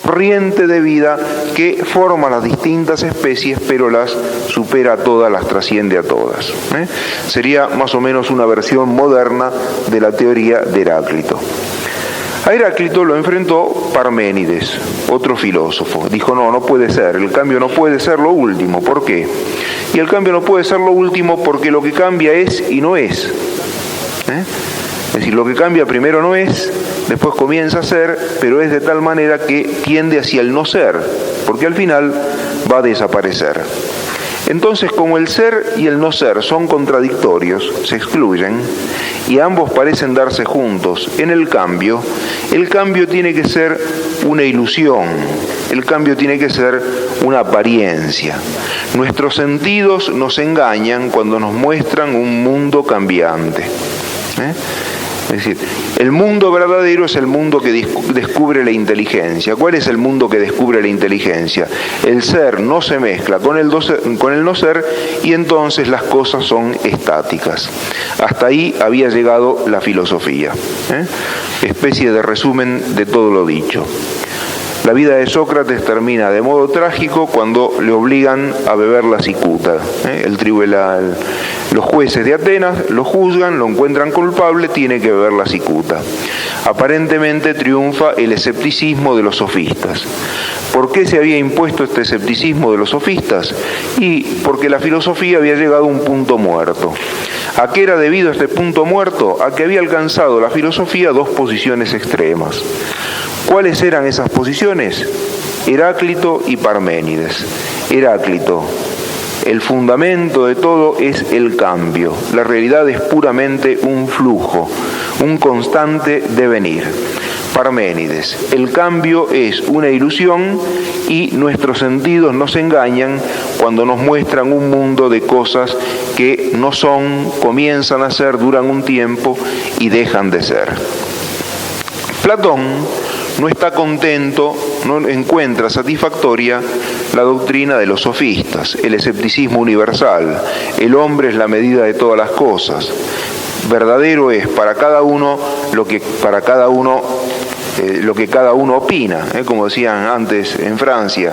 corriente de vida que forma las distintas especies, pero las supera a todas, las trasciende a todas. Sería más o menos una versión moderna de la teoría de Heráclito. A Heráclito lo enfrentó Parménides, otro filósofo. Dijo, no puede ser, el cambio no puede ser lo último. ¿Por qué? Y el cambio no puede ser lo último porque lo que cambia es y no es. Es decir, lo que cambia primero no es, después comienza a ser, pero es de tal manera que tiende hacia el no ser, porque al final va a desaparecer. Entonces, como el ser y el no ser son contradictorios, se excluyen, y ambos parecen darse juntos en el cambio tiene que ser una ilusión, el cambio tiene que ser una apariencia. Nuestros sentidos nos engañan cuando nos muestran un mundo cambiante. Es decir, el mundo verdadero es el mundo que descubre la inteligencia. ¿Cuál es el mundo que descubre la inteligencia? El ser no se mezcla con el no ser y entonces las cosas son estáticas. Hasta ahí había llegado la filosofía. Especie de resumen de todo lo dicho. La vida de Sócrates termina de modo trágico cuando le obligan a beber la cicuta. Los jueces de Atenas lo juzgan, lo encuentran culpable, tiene que beber la cicuta. Aparentemente triunfa el escepticismo de los sofistas. ¿Por qué se había impuesto este escepticismo de los sofistas? Y porque la filosofía había llegado a un punto muerto. ¿A qué era debido este punto muerto? A que había alcanzado la filosofía dos posiciones extremas. ¿Cuáles eran esas posiciones? Heráclito y Parménides. Heráclito: el fundamento de todo es el cambio. La realidad es puramente un flujo, un constante devenir. Parménides: el cambio es una ilusión y nuestros sentidos nos engañan cuando nos muestran un mundo de cosas que no son, comienzan a ser, duran un tiempo y dejan de ser. Platón no está contento, no encuentra satisfactoria la doctrina de los sofistas, el escepticismo universal. El hombre es la medida de todas las cosas. Verdadero es para cada uno lo que cada uno opina, como decían antes en Francia,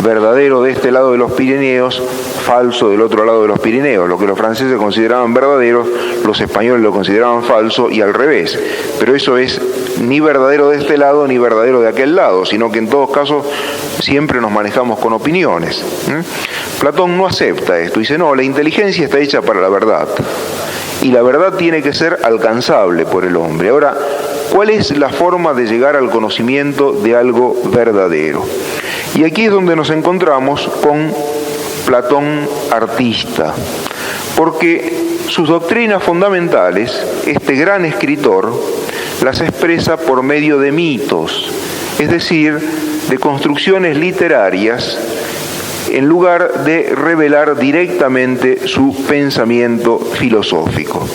verdadero de este lado de los Pirineos, falso del otro lado de los Pirineos. Lo que los franceses consideraban verdadero, los españoles lo consideraban falso y al revés. Pero eso es ni verdadero de este lado ni verdadero de aquel lado, sino que en todos casos siempre nos manejamos con opiniones. Platón no acepta esto, dice, no, la inteligencia está hecha para la verdad y la verdad tiene que ser alcanzable por el hombre. Ahora, ¿cuál es la forma de llegar al conocimiento de algo verdadero? Y aquí es donde nos encontramos con Platón artista, porque sus doctrinas fundamentales, este gran escritor, las expresa por medio de mitos, es decir, de construcciones literarias, en lugar de revelar directamente su pensamiento filosófico.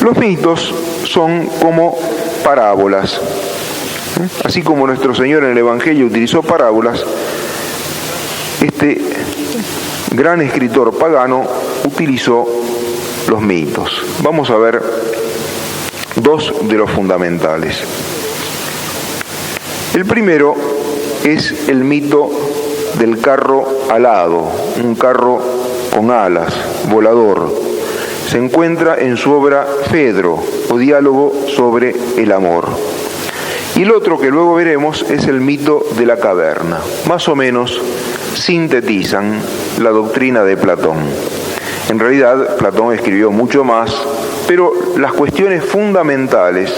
Los mitos son como parábolas. Así como nuestro Señor en el Evangelio utilizó parábolas, este gran escritor pagano utilizó los mitos. Vamos a ver dos de los fundamentales. El primero es el mito del carro alado, un carro con alas, volador. Se encuentra en su obra Fedro, o Diálogo sobre el amor. Y el otro que luego veremos es el mito de la caverna. Más o menos sintetizan la doctrina de Platón. En realidad, Platón escribió mucho más, pero las cuestiones fundamentales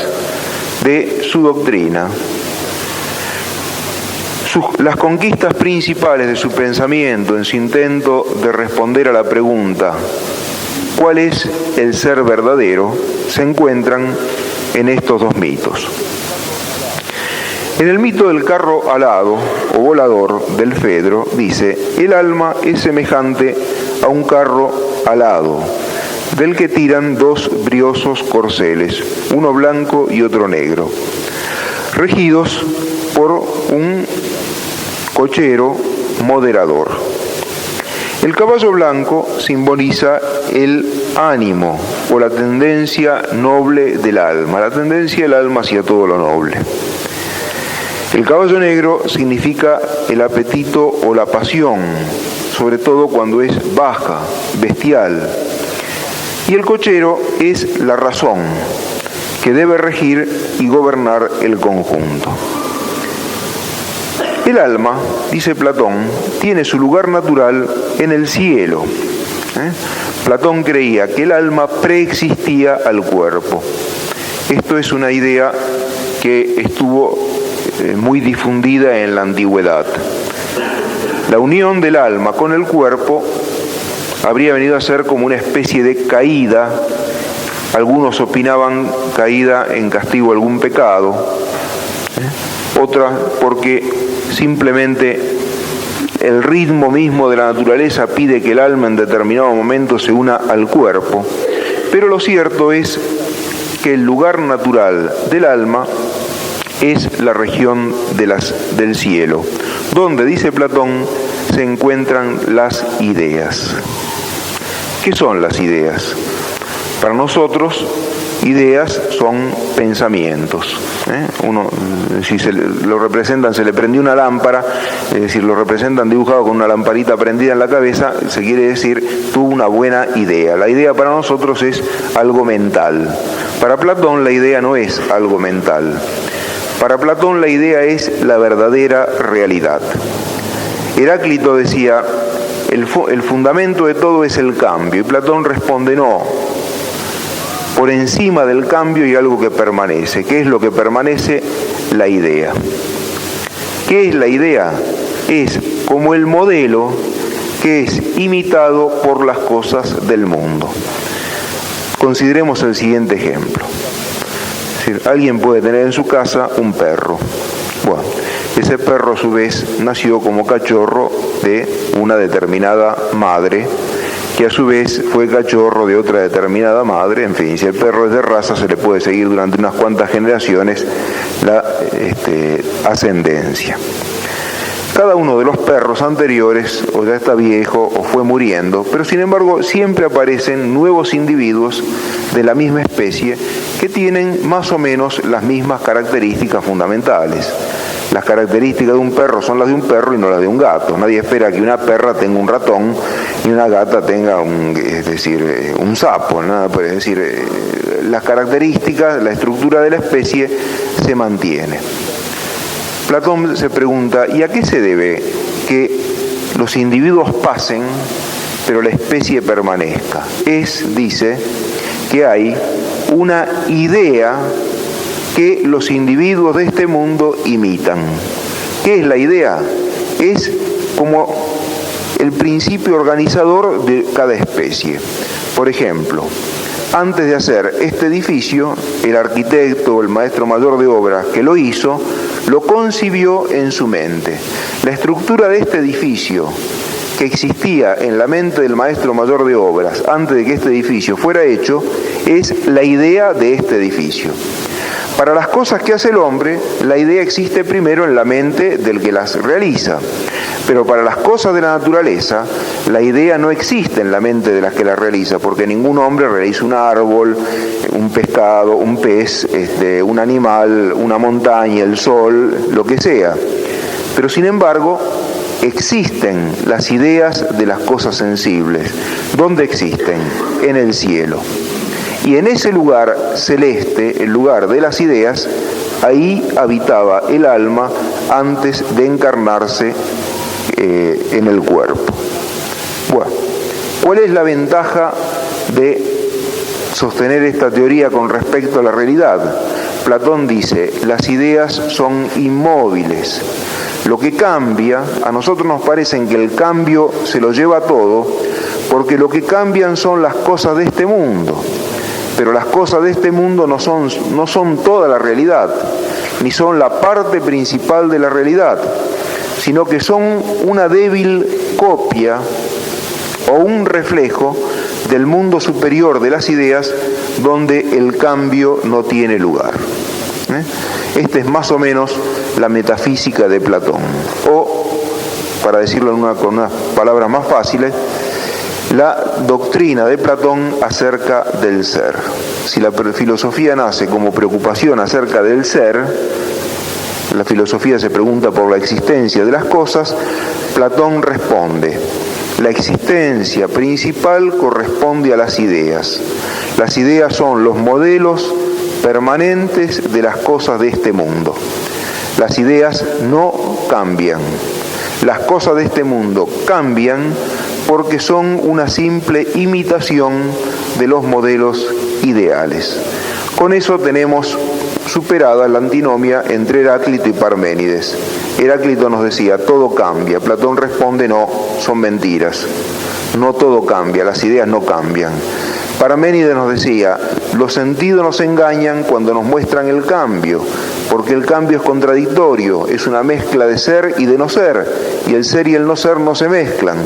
de su doctrina, las conquistas principales de su pensamiento en su intento de responder a la pregunta ¿cuál es el ser verdadero?, se encuentran en estos dos mitos. En el mito del carro alado o volador del Fedro dice: el alma es semejante a un carro alado, del que tiran dos briosos corceles, uno blanco y otro negro, regidos por un cochero moderador. El caballo blanco simboliza el ánimo o la tendencia noble del alma, la tendencia del alma hacia todo lo noble. El caballo negro significa el apetito o la pasión, sobre todo cuando es baja, bestial. Y el cochero es la razón, que debe regir y gobernar el conjunto. El alma, dice Platón, tiene su lugar natural en el cielo. Platón creía que el alma preexistía al cuerpo. Esto es una idea que estuvo muy difundida en la antigüedad. La unión del alma con el cuerpo habría venido a ser como una especie de caída. Algunos opinaban caída en castigo a algún pecado, otras porque simplemente el ritmo mismo de la naturaleza pide que el alma en determinado momento se una al cuerpo. Pero lo cierto es que el lugar natural del alma es la región del cielo, donde, dice Platón, se encuentran las ideas. ¿Qué son las ideas? Para nosotros, ideas son pensamientos. Uno, si lo representan, se le prendió una lámpara, es decir, lo representan dibujado con una lamparita prendida en la cabeza, se quiere decir, tuvo una buena idea. La idea para nosotros es algo mental. Para Platón la idea no es algo mental. Para Platón la idea es la verdadera realidad. Heráclito decía, el fundamento de todo es el cambio, y Platón responde, no. Por encima del cambio hay algo que permanece. ¿Qué es lo que permanece? La idea. ¿Qué es la idea? Es como el modelo que es imitado por las cosas del mundo. Consideremos el siguiente ejemplo. Es decir, alguien puede tener en su casa un perro. Bueno, ese perro a su vez nació como cachorro de una determinada madre, que a su vez fue cachorro de otra determinada madre. En fin, si el perro es de raza, se le puede seguir durante unas cuantas generaciones la ascendencia. Cada uno de los perros anteriores o ya está viejo o fue muriendo, pero sin embargo siempre aparecen nuevos individuos de la misma especie que tienen más o menos las mismas características fundamentales. Las características de un perro son las de un perro y no las de un gato. Nadie espera que una perra tenga un ratón y una gata tenga un sapo, ¿no? Es decir, las características, la estructura de la especie se mantiene. Platón se pregunta, ¿y a qué se debe que los individuos pasen, pero la especie permanezca? Dice, que hay una idea que los individuos de este mundo imitan. ¿Qué es la idea? Es como el principio organizador de cada especie. Por ejemplo, antes de hacer este edificio, el arquitecto o el maestro mayor de obras que lo hizo, lo concibió en su mente. La estructura de este edificio que existía en la mente del maestro mayor de obras antes de que este edificio fuera hecho, es la idea de este edificio. Para las cosas que hace el hombre, la idea existe primero en la mente del que las realiza. Pero para las cosas de la naturaleza, la idea no existe en la mente de las que las realiza, porque ningún hombre realiza un árbol, un pescado, un pez, un animal, una montaña, el sol, lo que sea. Pero sin embargo, existen las ideas de las cosas sensibles. ¿Dónde existen? En el cielo. Y en ese lugar celeste, el lugar de las ideas, ahí habitaba el alma antes de encarnarse en el cuerpo. Bueno, ¿cuál es la ventaja de sostener esta teoría con respecto a la realidad? Platón dice, las ideas son inmóviles. Lo que cambia, a nosotros nos parece que el cambio se lo lleva todo, porque lo que cambian son las cosas de este mundo. Pero las cosas de este mundo no son toda la realidad, ni son la parte principal de la realidad, sino que son una débil copia o un reflejo del mundo superior de las ideas donde el cambio no tiene lugar. Esta es más o menos la metafísica de Platón, o, para decirlo con unas palabras más fáciles, la doctrina de Platón acerca del ser. Si la filosofía nace como preocupación acerca del ser, la filosofía se pregunta por la existencia de las cosas, Platón responde: la existencia principal corresponde a las ideas. Las ideas son los modelos permanentes de las cosas de este mundo. Las ideas no cambian. Las cosas de este mundo cambian porque son una simple imitación de los modelos ideales. Con eso tenemos superada la antinomia entre Heráclito y Parménides. Heráclito nos decía, todo cambia. Platón responde, no, son mentiras. No todo cambia, las ideas no cambian. Parménides nos decía, los sentidos nos engañan cuando nos muestran el cambio, porque el cambio es contradictorio, es una mezcla de ser y de no ser, y el ser y el no ser no se mezclan.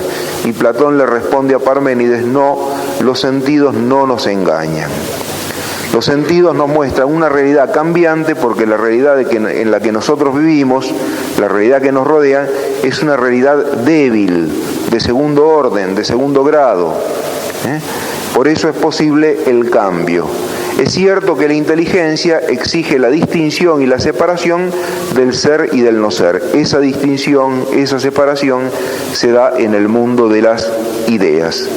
Y Platón le responde a Parménides, no, los sentidos no nos engañan. Los sentidos nos muestran una realidad cambiante porque la realidad en la que nosotros vivimos, la realidad que nos rodea, es una realidad débil, de segundo orden, de segundo grado. Por eso es posible el cambio. Es cierto que la inteligencia exige la distinción y la separación del ser y del no ser. Esa distinción, esa separación se da en el mundo de las ideas,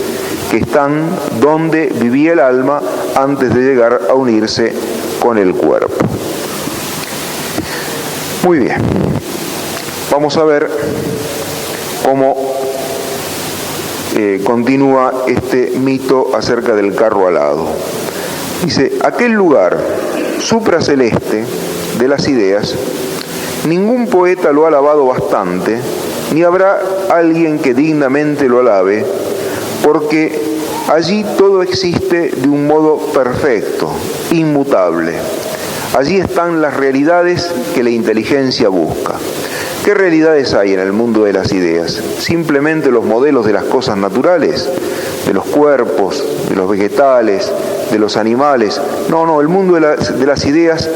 que están donde vivía el alma antes de llegar a unirse con el cuerpo. Muy bien, vamos a ver cómo continúa este mito acerca del carro alado. Dice, aquel lugar supraceleste de las ideas, ningún poeta lo ha alabado bastante, ni habrá alguien que dignamente lo alabe, porque allí todo existe de un modo perfecto, inmutable. Allí están las realidades que la inteligencia busca. ¿Qué realidades hay en el mundo de las ideas? ¿Simplemente los modelos de las cosas naturales? ¿De los cuerpos, de los vegetales, de los animales? No, el mundo de las ideas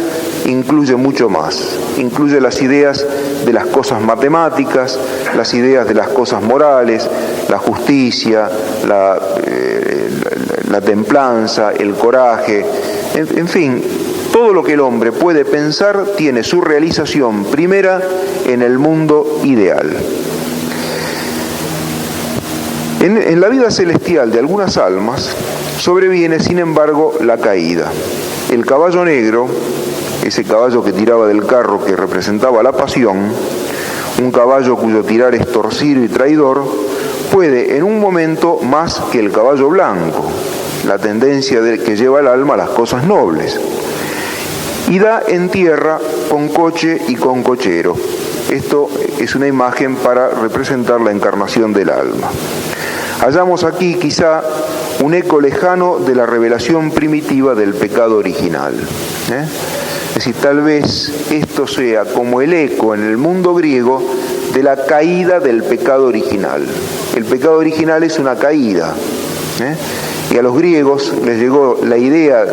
incluye mucho más. Incluye las ideas de las cosas matemáticas, las ideas de las cosas morales, la justicia, la templanza, el coraje, en fin, todo lo que el hombre puede pensar tiene su realización primera en el mundo ideal. En la vida celestial de algunas almas sobreviene, sin embargo, la caída. El caballo negro, ese caballo que tiraba del carro que representaba la pasión, un caballo cuyo tirar es torcido y traidor, puede en un momento más que el caballo blanco, la tendencia que lleva el alma a las cosas nobles, y da en tierra con coche y con cochero. Esto es una imagen para representar la encarnación del alma. Hallamos aquí quizá un eco lejano de la revelación primitiva del pecado original. Es decir, tal vez esto sea como el eco en el mundo griego de la caída del pecado original. El pecado original es una caída. Y a los griegos les llegó la idea,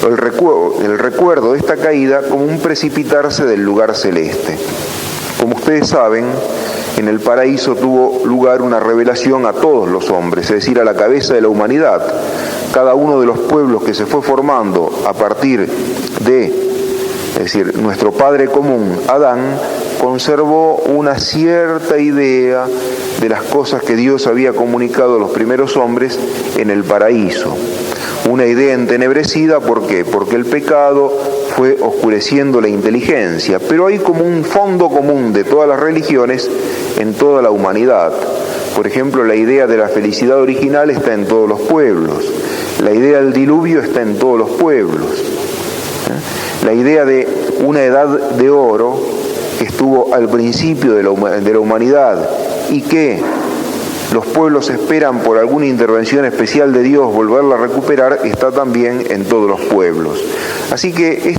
el recuerdo de esta caída como un precipitarse del lugar celeste. Como ustedes saben, en el paraíso tuvo lugar una revelación a todos los hombres, es decir, a la cabeza de la humanidad. Cada uno de los pueblos que se fue formando a partir es decir, nuestro padre común, Adán, conservó una cierta idea de las cosas que Dios había comunicado a los primeros hombres en el paraíso. Una idea entenebrecida, ¿por qué? Porque el pecado fue oscureciendo la inteligencia, pero hay como un fondo común de todas las religiones en toda la humanidad. Por ejemplo, la idea de la felicidad original está en todos los pueblos, la idea del diluvio está en todos los pueblos, la idea de una edad de oro que estuvo al principio de la humanidad y que los pueblos esperan por alguna intervención especial de Dios volverla a recuperar, está también en todos los pueblos. Así que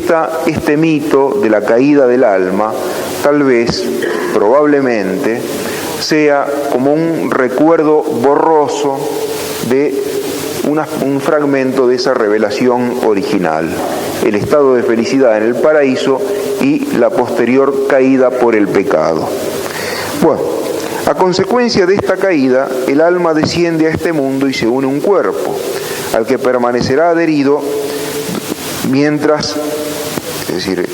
este mito de la caída del alma, tal vez, probablemente, sea como un recuerdo borroso de un fragmento de esa revelación original, el estado de felicidad en el paraíso y la posterior caída por el pecado. Bueno, a consecuencia de esta caída, el alma desciende a este mundo y se une a un cuerpo, al que permanecerá adherido mientras, es decir,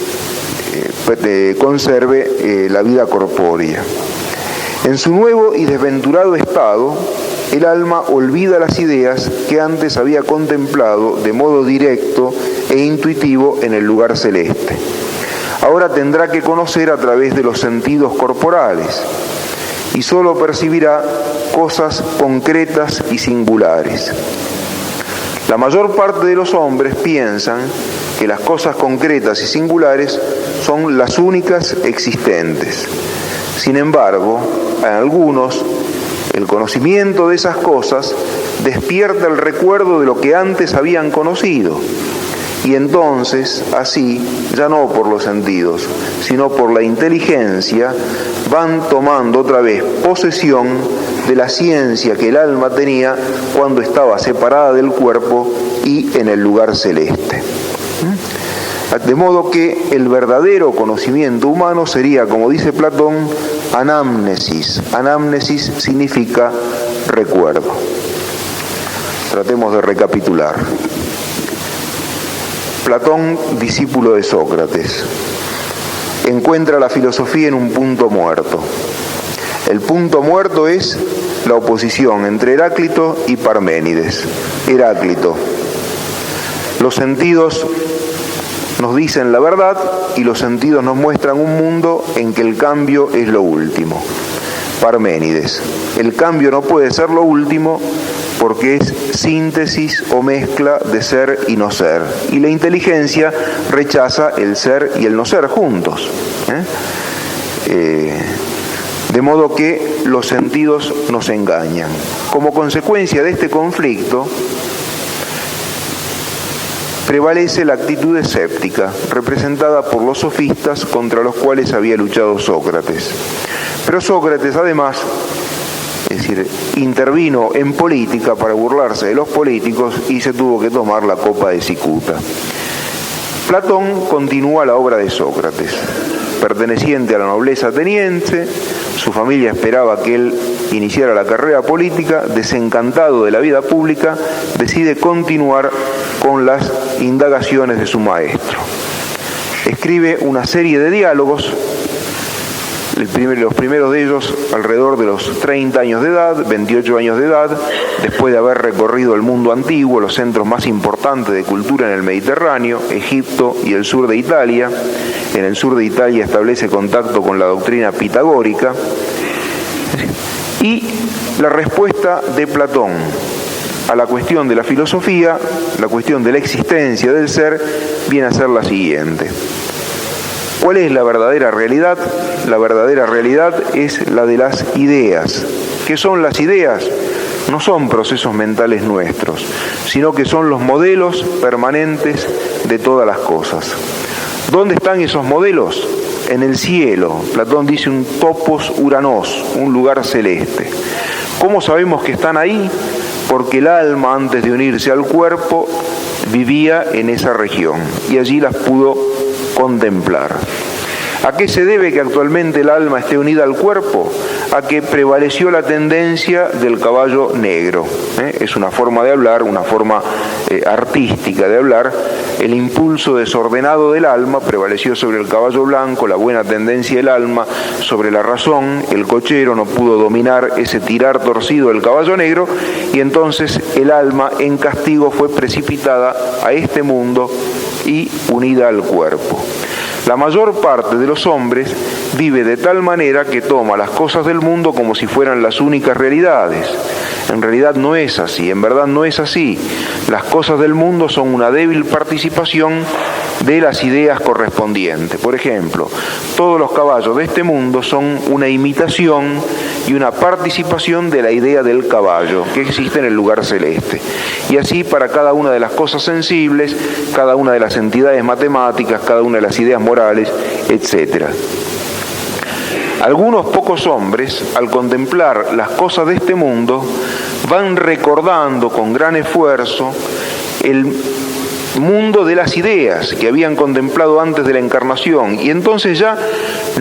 conserve la vida corpórea. En su nuevo y desventurado estado, el alma olvida las ideas que antes había contemplado de modo directo e intuitivo en el lugar celeste. Ahora tendrá que conocer a través de los sentidos corporales y solo percibirá cosas concretas y singulares. La mayor parte de los hombres piensan que las cosas concretas y singulares son las únicas existentes. Sin embargo, a algunos, el conocimiento de esas cosas despierta el recuerdo de lo que antes habían conocido. Y entonces, así, ya no por los sentidos, sino por la inteligencia, van tomando otra vez posesión de la ciencia que el alma tenía cuando estaba separada del cuerpo y en el lugar celeste. De modo que el verdadero conocimiento humano sería, como dice Platón, anamnesis. Anamnesis significa recuerdo. Tratemos de recapitular. Platón, discípulo de Sócrates, encuentra la filosofía en un punto muerto. El punto muerto es la oposición entre Heráclito y Parménides. Heráclito: los sentidos nos dicen la verdad y los sentidos nos muestran un mundo en que el cambio es lo último. Parménides: el cambio no puede ser lo último porque es síntesis o mezcla de ser y no ser. Y la inteligencia rechaza el ser y el no ser juntos. De modo que los sentidos nos engañan. Como consecuencia de este conflicto, prevalece la actitud escéptica, representada por los sofistas contra los cuales había luchado Sócrates. Pero Sócrates, además, es decir, intervino en política para burlarse de los políticos y se tuvo que tomar la copa de cicuta. Platón continúa la obra de Sócrates. Perteneciente a la nobleza ateniense, su familia esperaba que él iniciara la carrera política. Desencantado de la vida pública, decide continuar con las indagaciones de su maestro. Escribe una serie de diálogos, los primeros de ellos alrededor de los 30 años de edad, 28 años de edad, después de haber recorrido el mundo antiguo, los centros más importantes de cultura en el Mediterráneo, Egipto y el sur de Italia. En el sur de Italia establece contacto con la doctrina pitagórica. Y la respuesta de Platón a la cuestión de la filosofía, la cuestión de la existencia del ser, viene a ser la siguiente. ¿Cuál es la verdadera realidad? La verdadera realidad es la de las ideas. ¿Qué son las ideas? No son procesos mentales nuestros, sino que son los modelos permanentes de todas las cosas. ¿Dónde están esos modelos? En el cielo. Platón dice un topos uranos, un lugar celeste. ¿Cómo sabemos que están ahí? Porque el alma, antes de unirse al cuerpo, vivía en esa región y allí las pudo contemplar. ¿A qué se debe que actualmente el alma esté unida al cuerpo? A que prevaleció la tendencia del caballo negro. Es una forma de hablar, una forma artística de hablar. El impulso desordenado del alma prevaleció sobre el caballo blanco, la buena tendencia del alma sobre la razón. El cochero no pudo dominar ese tirar torcido del caballo negro y entonces el alma en castigo fue precipitada a este mundo y unida al cuerpo. La mayor parte de los hombres vive de tal manera que toma las cosas del mundo como si fueran las únicas realidades. En realidad no es así, en verdad no es así. Las cosas del mundo son una débil participación de las ideas correspondientes. Por ejemplo, todos los caballos de este mundo son una imitación y una participación de la idea del caballo que existe en el lugar celeste. Y así para cada una de las cosas sensibles, cada una de las entidades matemáticas, cada una de las ideas morales, etc. Algunos pocos hombres, al contemplar las cosas de este mundo, van recordando con gran esfuerzo el mundo de las ideas que habían contemplado antes de la encarnación y entonces ya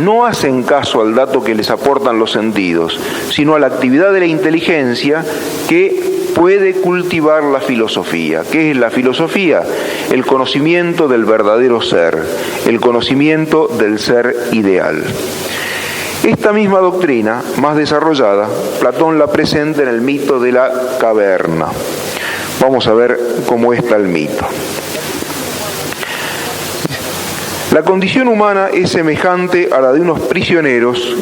no hacen caso al dato que les aportan los sentidos, sino a la actividad de la inteligencia que puede cultivar la filosofía. ¿Qué es la filosofía? El conocimiento del verdadero ser, el conocimiento del ser ideal. Esta misma doctrina, más desarrollada, Platón la presenta en el mito de la caverna. Vamos a ver cómo está el mito. La condición humana es semejante a la de unos prisioneros.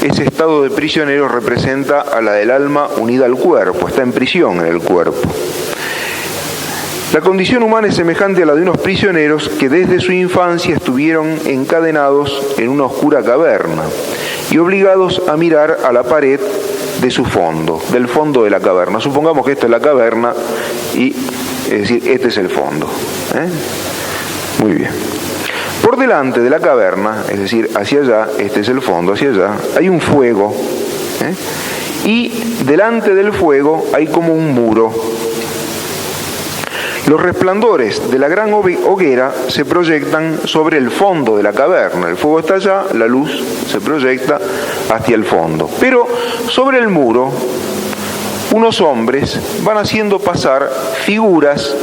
Ese estado de prisioneros representa a la del alma unida al cuerpo, está en prisión en el cuerpo. La condición humana es semejante a la de unos prisioneros que desde su infancia estuvieron encadenados en una oscura caverna y obligados a mirar a la pared de su fondo, del fondo de la caverna. Supongamos que esta es la caverna y, es decir, este es el fondo. Muy bien. Por delante de la caverna, es decir, hacia allá, este es el fondo, hacia allá, hay un fuego. Y delante del fuego hay como un muro. Los resplandores de la gran hoguera se proyectan sobre el fondo de la caverna. El fuego está allá, la luz se proyecta hacia el fondo. Pero sobre el muro, unos hombres van haciendo pasar figuras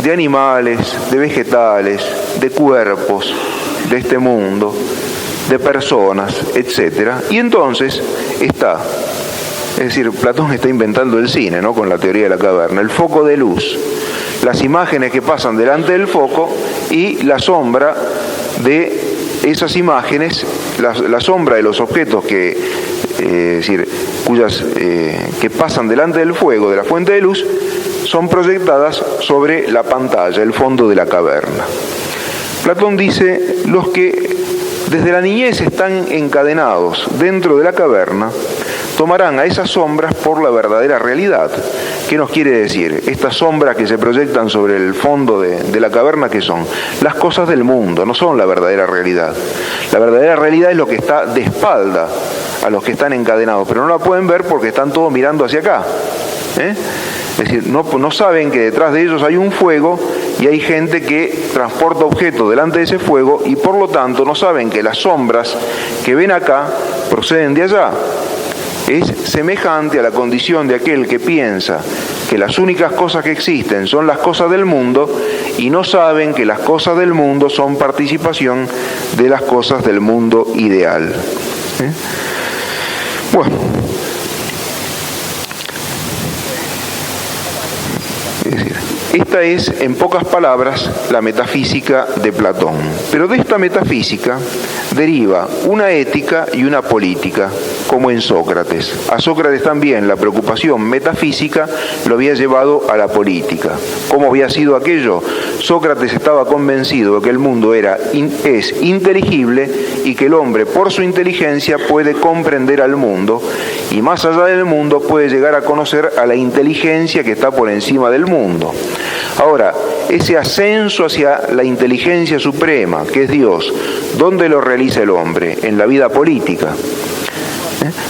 de animales, de vegetales, de cuerpos de este mundo, de personas, etc. Y entonces está, es decir, Platón está inventando el cine, ¿no?, con la teoría de la caverna, el foco de luz, las imágenes que pasan delante del foco y la sombra de esas imágenes, la sombra de los objetos que pasan delante del fuego, de la fuente de luz, son proyectadas sobre la pantalla, el fondo de la caverna. Platón dice, los que desde la niñez están encadenados dentro de la caverna, tomarán a esas sombras por la verdadera realidad. ¿Qué nos quiere decir? Estas sombras que se proyectan sobre el fondo de la caverna, ¿qué son? Las cosas del mundo, no son la verdadera realidad. La verdadera realidad es lo que está de espalda a los que están encadenados, pero no la pueden ver porque están todos mirando hacia acá. Es decir, no saben que detrás de ellos hay un fuego y hay gente que transporta objetos delante de ese fuego y por lo tanto no saben que las sombras que ven acá proceden de allá. Es semejante a la condición de aquel que piensa que las únicas cosas que existen son las cosas del mundo y no saben que las cosas del mundo son participación de las cosas del mundo ideal. Bueno, esta es, en pocas palabras, la metafísica de Platón. Pero de esta metafísica deriva una ética y una política, como en Sócrates. A Sócrates también la preocupación metafísica lo había llevado a la política. ¿Cómo había sido aquello? Sócrates estaba convencido de que el mundo es inteligible y que el hombre, por su inteligencia, puede comprender al mundo y más allá del mundo puede llegar a conocer a la inteligencia que está por encima del mundo. Ahora, ese ascenso hacia la inteligencia suprema, que es Dios, ¿dónde lo realiza el hombre? En la vida política.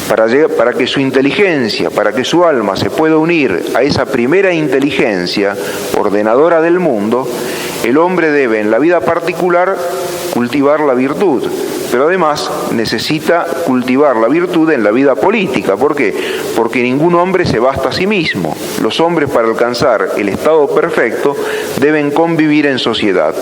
Para que su inteligencia, para que su alma se pueda unir a esa primera inteligencia ordenadora del mundo, el hombre debe en la vida particular cultivar la virtud, pero además necesita cultivar la virtud en la vida política. ¿Por qué? Porque ningún hombre se basta a sí mismo. Los hombres, para alcanzar el estado perfecto, deben convivir en sociedad.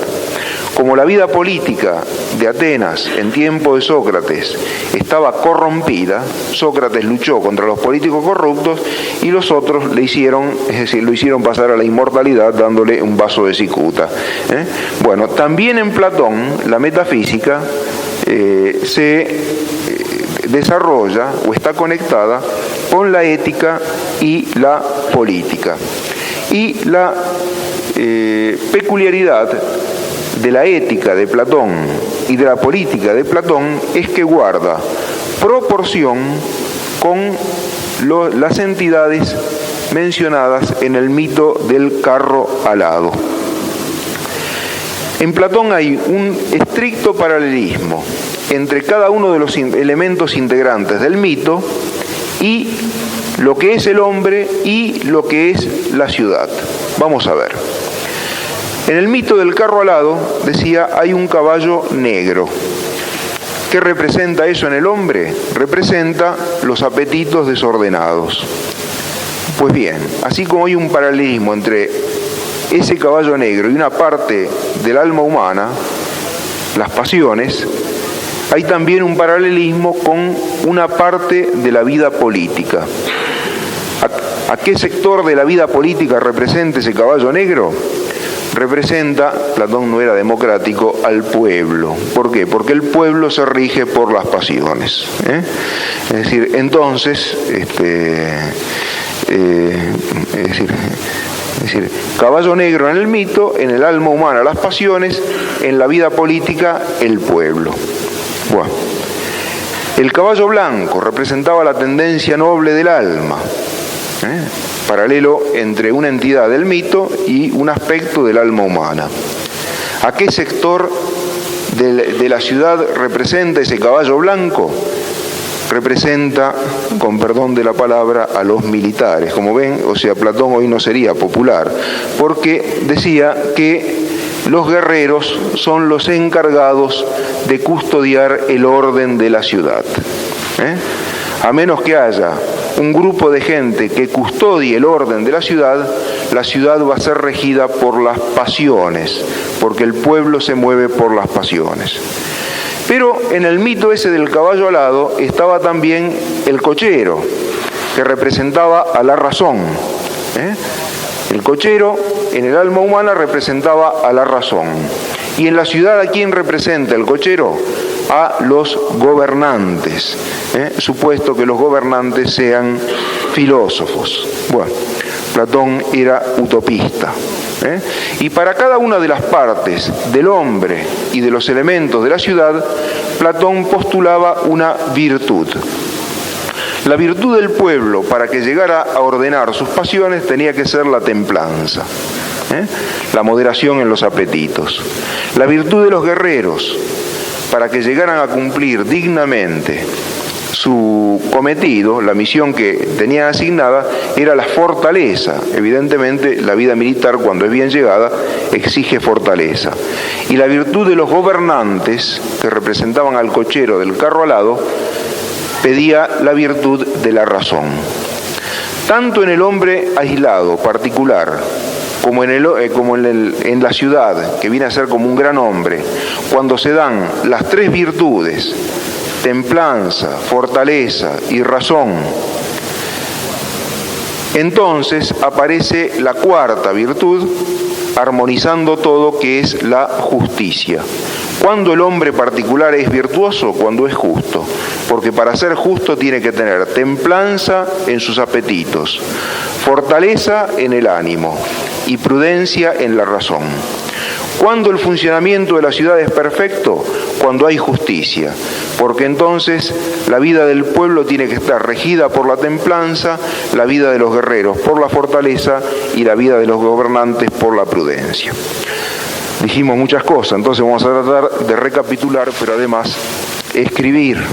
Como la vida política de Atenas en tiempo de Sócrates estaba corrompida, Sócrates luchó contra los políticos corruptos y los otros lo hicieron pasar a la inmortalidad dándole un vaso de cicuta. Bueno, también en Platón la metafísica se desarrolla o está conectada con la ética y la política. Y la peculiaridad de la ética de Platón y de la política de Platón es que guarda proporción con las entidades mencionadas en el mito del carro alado. En Platón hay un estricto paralelismo entre cada uno de los elementos integrantes del mito y lo que es el hombre y lo que es la ciudad. Vamos a ver. En el mito del carro alado, decía, hay un caballo negro. ¿Qué representa eso en el hombre? Representa los apetitos desordenados. Pues bien, así como hay un paralelismo entre ese caballo negro y una parte del alma humana, las pasiones, hay también un paralelismo con una parte de la vida política. ¿A qué sector de la vida política representa ese caballo negro? Representa, Platón no era democrático, al pueblo. ¿Por qué? Porque el pueblo se rige por las pasiones. Es decir, entonces, caballo negro en el mito, en el alma humana las pasiones, en la vida política el pueblo. Bueno, el caballo blanco representaba la tendencia noble del alma, paralelo entre una entidad del mito y un aspecto del alma humana. ¿A qué sector de la ciudad representa ese caballo blanco? Representa, con perdón de la palabra, a los militares. Como ven, o sea, Platón hoy no sería popular, porque decía que los guerreros son los encargados de custodiar el orden de la ciudad. A menos que haya un grupo de gente que custodie el orden de la ciudad va a ser regida por las pasiones, porque el pueblo se mueve por las pasiones. Pero en el mito ese del caballo alado estaba también el cochero, que representaba a la razón. El cochero en el alma humana representaba a la razón. Y en la ciudad, ¿a quién representa el cochero? A los gobernantes, supuesto que los gobernantes sean filósofos. Bueno, Platón era utopista. Y para cada una de las partes del hombre y de los elementos de la ciudad, Platón postulaba una virtud. La virtud del pueblo, para que llegara a ordenar sus pasiones, tenía que ser la templanza, la moderación en los apetitos. La virtud de los guerreros, para que llegaran a cumplir dignamente su cometido, la misión que tenían asignada, era la fortaleza. Evidentemente, la vida militar, cuando es bien llegada, exige fortaleza. Y la virtud de los gobernantes, que representaban al cochero del carro alado, pedía la virtud de la razón. Tanto en el hombre aislado, particular, como en la ciudad, que viene a ser como un gran hombre, cuando se dan las tres virtudes, templanza, fortaleza y razón, entonces aparece la cuarta virtud, armonizando todo, que es la justicia. ¿Cuándo el hombre particular es virtuoso? Cuando es justo, porque para ser justo tiene que tener templanza en sus apetitos, fortaleza en el ánimo y prudencia en la razón. ¿Cuándo el funcionamiento de la ciudad es perfecto? Cuando hay justicia, porque entonces la vida del pueblo tiene que estar regida por la templanza, la vida de los guerreros por la fortaleza y la vida de los gobernantes por la prudencia. Dijimos muchas cosas, entonces vamos a tratar de recapitular, pero además escribir.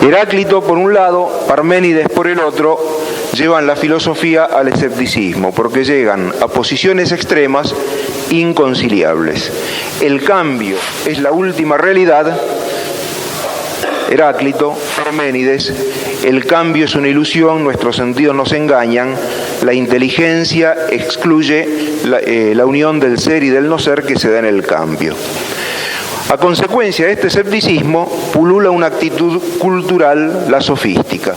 Heráclito por un lado, Parménides por el otro, llevan la filosofía al escepticismo, porque llegan a posiciones extremas inconciliables. El cambio es la última realidad. Heráclito, Parménides, el cambio es una ilusión, nuestros sentidos nos engañan, la inteligencia excluye la unión del ser y del no ser que se da en el cambio. A consecuencia de este escepticismo, pulula una actitud cultural, la sofística.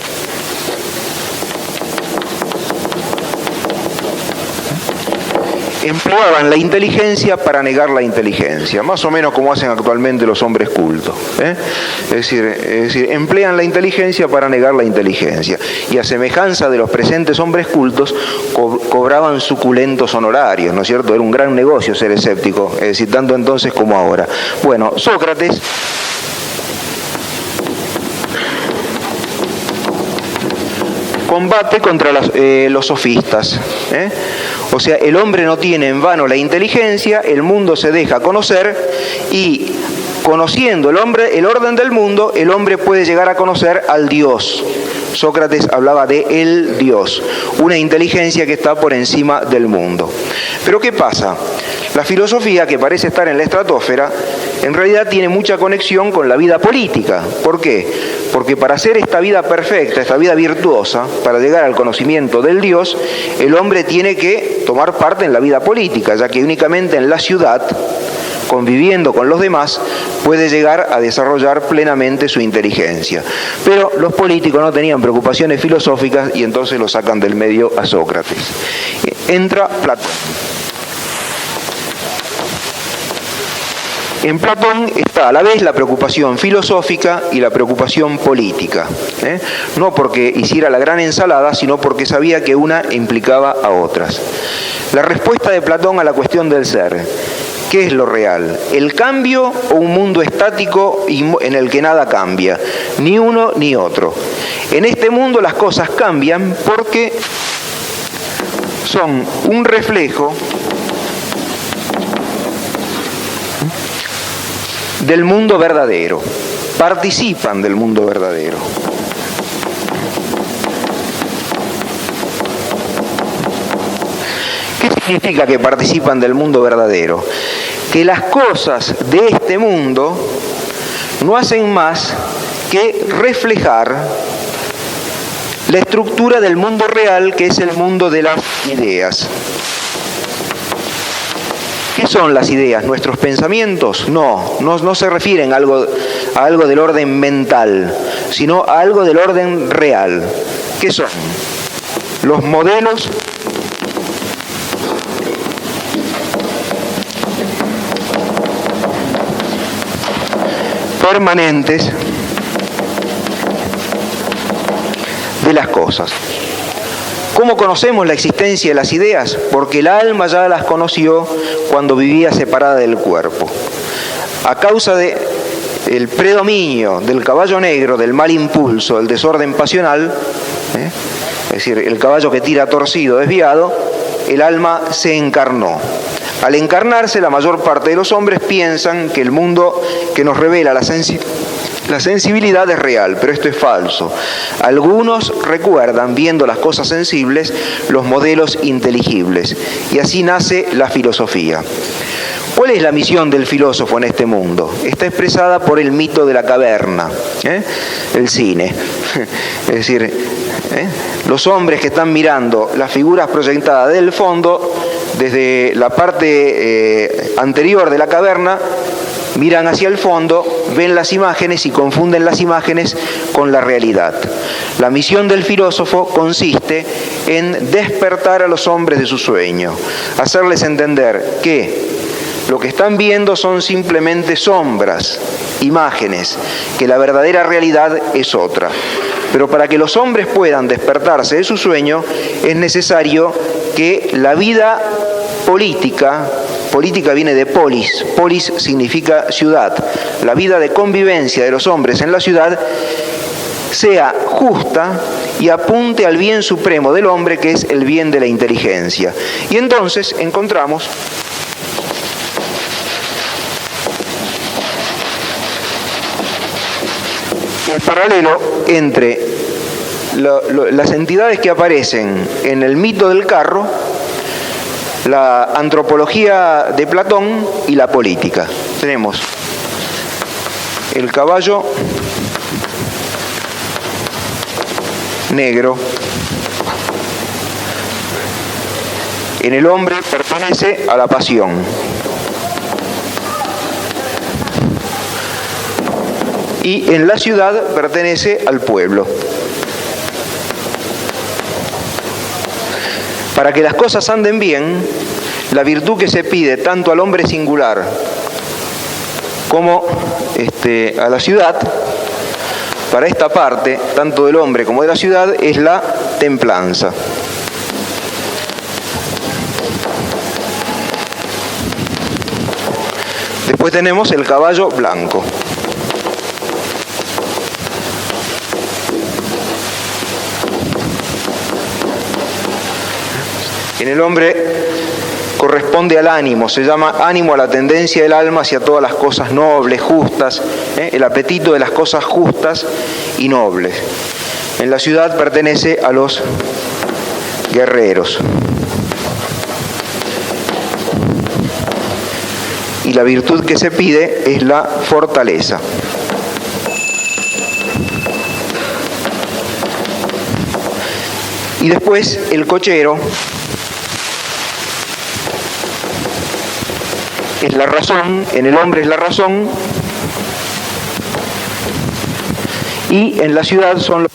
Empleaban la inteligencia para negar la inteligencia, más o menos como hacen actualmente los hombres cultos. Es decir, emplean la inteligencia para negar la inteligencia. Y a semejanza de los presentes hombres cultos, cobraban suculentos honorarios, ¿no es cierto? Era un gran negocio ser escéptico, es decir, tanto entonces como ahora. Bueno, Sócrates combate contra los sofistas. O sea, el hombre no tiene en vano la inteligencia, el mundo se deja conocer y conociendo el orden del mundo, el hombre puede llegar a conocer al Dios. Sócrates hablaba de el Dios, una inteligencia que está por encima del mundo. Pero ¿qué pasa? La filosofía, que parece estar en la estratosfera, en realidad tiene mucha conexión con la vida política. ¿Por qué? Porque para hacer esta vida perfecta, esta vida virtuosa, para llegar al conocimiento del Dios, el hombre tiene que tomar parte en la vida política, ya que únicamente en la ciudad, conviviendo con los demás, puede llegar a desarrollar plenamente su inteligencia. Pero los políticos no tenían preocupaciones filosóficas y entonces lo sacan del medio a Sócrates. Entra Platón. En Platón está a la vez la preocupación filosófica y la preocupación política. No porque hiciera la gran ensalada, sino porque sabía que una implicaba a otras. La respuesta de Platón a la cuestión del ser: ¿qué es lo real? ¿El cambio o un mundo estático en el que nada cambia? Ni uno ni otro. En este mundo las cosas cambian porque son un reflejo del mundo verdadero, participan del mundo verdadero. ¿Qué significa que participan del mundo verdadero? Que las cosas de este mundo no hacen más que reflejar la estructura del mundo real, que es el mundo de las ideas. ¿Qué son las ideas? ¿Nuestros pensamientos? No se refieren a algo del orden mental, sino a algo del orden real. ¿Qué son? Los modelos permanentes de las cosas. ¿Cómo conocemos la existencia de las ideas? Porque el alma ya las conoció cuando vivía separada del cuerpo. A causa del predominio del caballo negro, del mal impulso, del desorden pasional, es decir, el caballo que tira torcido, desviado, el alma se encarnó. Al encarnarse, la mayor parte de los hombres piensan que el mundo que nos revela la sensibilidad es real, pero esto es falso. Algunos recuerdan, viendo las cosas sensibles, los modelos inteligibles, y así nace la filosofía. ¿Cuál es la misión del filósofo en este mundo? Está expresada por el mito de la caverna, el cine. Es decir, los hombres que están mirando las figuras proyectadas del fondo, desde la parte anterior de la caverna, miran hacia el fondo, ven las imágenes y confunden las imágenes con la realidad. La misión del filósofo consiste en despertar a los hombres de su sueño, hacerles entender que lo que están viendo son simplemente sombras, imágenes, que la verdadera realidad es otra. Pero para que los hombres puedan despertarse de su sueño, es necesario que la vida política viene de polis significa ciudad, la vida de convivencia de los hombres en la ciudad sea justa y apunte al bien supremo del hombre, que es el bien de la inteligencia. Y entonces encontramos el paralelo entre las entidades que aparecen en el mito del carro, la antropología de Platón y la política. Tenemos el caballo negro. En el hombre pertenece a la pasión. Y en la ciudad pertenece al pueblo. Para que las cosas anden bien, la virtud que se pide tanto al hombre singular como a la ciudad, para esta parte, tanto del hombre como de la ciudad, es la templanza. Después tenemos el caballo blanco. En el hombre corresponde al ánimo, se llama ánimo a la tendencia del alma hacia todas las cosas nobles, justas, el apetito de las cosas justas y nobles. En la ciudad pertenece a los guerreros. Y la virtud que se pide es la fortaleza. Y después el cochero es la razón, en el hombre es la razón, y en la ciudad son los